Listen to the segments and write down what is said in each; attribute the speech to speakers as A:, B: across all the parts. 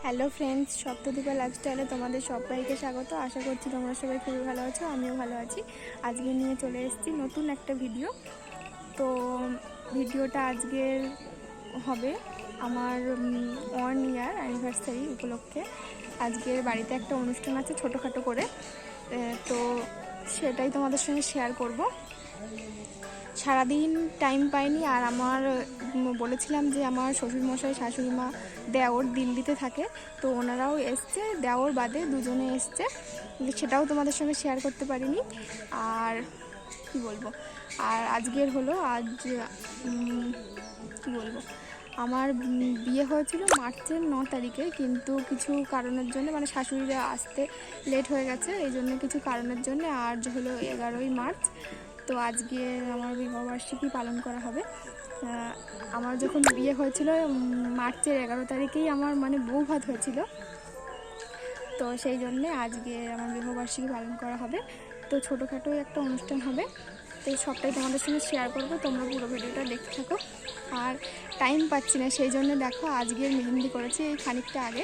A: Hello friends, Saptadipa লাইফস্টাইলে তোমাদের সবাইকে স্বাগত। আশা করছি তোমরা সবাই খুবই ভালো আছো, আমিও ভালো আছি। আজকে নিয়ে চলে এসেছি নতুন একটা ভিডিও। তো ভিডিওটা আজকের হবে আমার 1 ইয়ার অ্যানিভার্সারি উপলক্ষে। আজকের বাড়িতে একটা অনুষ্ঠান আছে ছোটোখাটো করে, তো সেটাই তোমাদের সঙ্গে শেয়ার করব। সারাদিন টাইম পাইনি, আর আমার বলেছিলাম যে আমার শ্বশুরমশাই, শাশুড়ি মা, দেওর দিল্লিতে থাকে, তো ওনারাও এসছে, দেওর বাদে দুজনে এসছে, সেটাও তোমাদের সঙ্গে শেয়ার করতে পারিনি। আর কি বলবো, আর আজকের হলো কি বলবো, আমার বিয়ে হয়েছিল মার্চের 9 তারিখে, কিন্তু কিছু কারণের জন্য মানে শাশুড়িরা আসতে লেট হয়ে গেছে, এই জন্য কিছু কারণের জন্য আজ হলো 11ই মার্চ। তো আজকে আমার বিবাহবার্ষিকী পালন করা হবে। আমার যখন বিয়ে হয়েছিল মার্চের 11 তারিখেই আমার মানে বউ ভাত হয়েছিল, তো সেই জন্যে আজকে আমার বিবাহবার্ষিকী পালন করা হবে। তো ছোটোখাটো একটা অনুষ্ঠান হবে, তো সবটাই তোমাদের সঙ্গে শেয়ার করবো, তোমরা পুরো ভিডিওটা দেখতে থাকো। আর টাইম পাচ্ছি না, সেই জন্য দেখো আজকের মেহেন্দি করেছি এই খানিকটা আগে,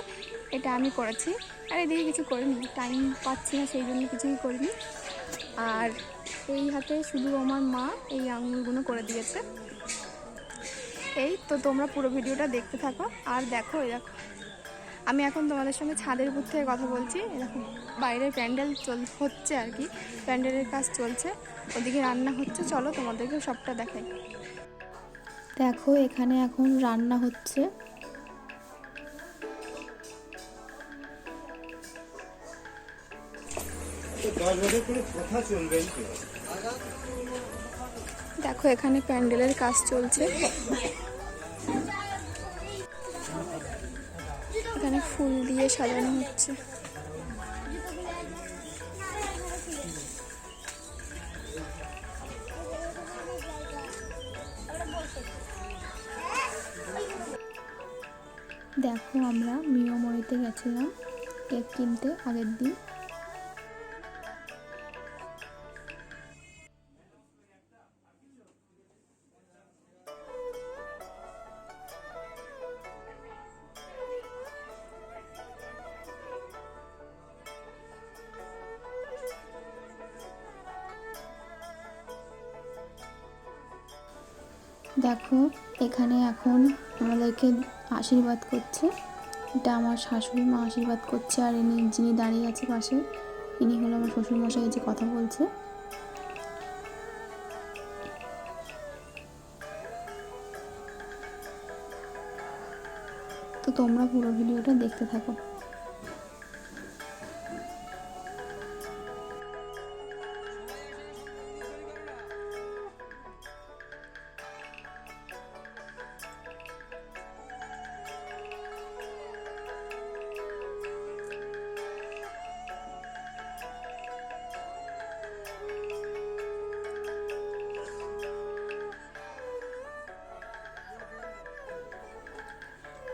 A: এটা আমি করেছি, আর এদিকে কিছু করিনি, টাইম পাচ্ছি না সেই জন্য কিছুই করিনি। আর এই হাতে শুধু আমার মা এই আঙুলগুলো করে দিয়েছে। এই তো তোমরা পুরো ভিডিওটা দেখতে থাকো। আর দেখো, এরকম আমি এখন তোমাদের সঙ্গে ছাদের উপর থেকে কথা বলছি, এরকম বাইরে প্যান্ডেল হচ্ছে আর কি, প্যান্ডেলের কাজ চলছে, ওদিকে রান্না হচ্ছে, চলো তোমাদেরকে সবটা দেখাই। দেখো এখানে এখন রান্না হচ্ছে। দেখো এখানে প্যান্ডেলের কাজ চলছে, এখানে ফুল দিয়ে সাজানো হচ্ছে। দেখো আমরা মিয়ামরিতে গেছিলাম কেক কিনতে আগের দিন। দেখো এখানে এখন আমাদেরকে আশীর্বাদ করছে, এটা আমার শাশুড়ি মা আশীর্বাদ করছে, আর যিনি দাঁড়িয়ে আছে পাশে ইনি হলো আমার শ্বশুরমশাই, যে কথা বলছে। তো তোমরা পুরো ভিডিওটা দেখতে থাকো।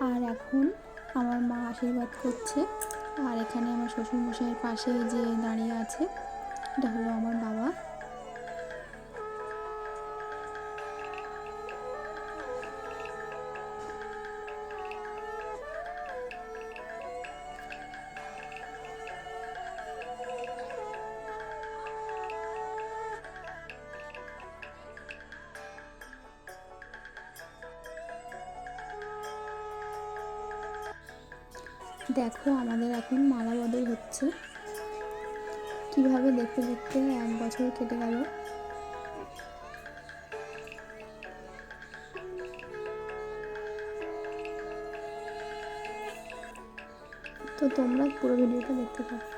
A: আর এখন আমার মা আশীর্বাদ করছে, আর এখানে আমার শ্বশুরমশাইয়ের পাশে যে দাঁড়িয়ে আছে এটা হলো আমার বাবা। দেখো আমাদের এখন মালা বদল হচ্ছে, কিভাবে দেখতে দেখতে 1 বছর কেটে গেল। তো তোমরা পুরো ভিডিওটা দেখতে থাকো।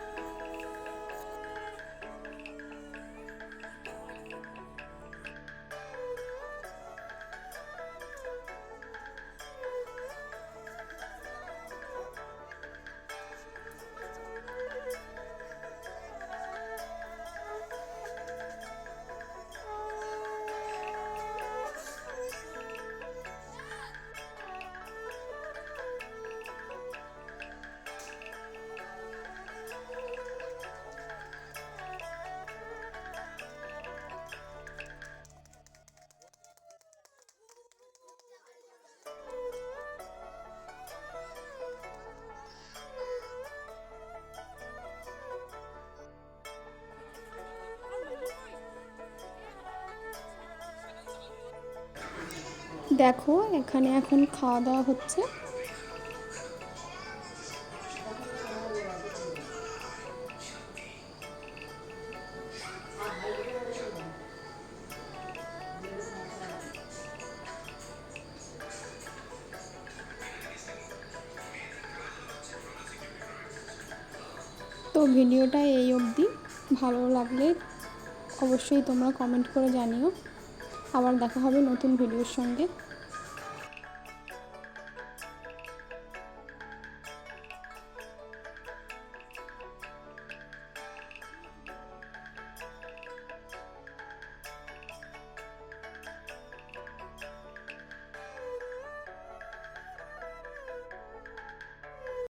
A: দেখো এখানে এখন খাওয়া দাওয়া হচ্ছে। তো ভিডিওটা এই অবধি, ভালো লাগলে অবশ্যই তোমরা কমেন্ট করে জানিও। আবার দেখা হবে নতুন ভিডিওর সঙ্গে।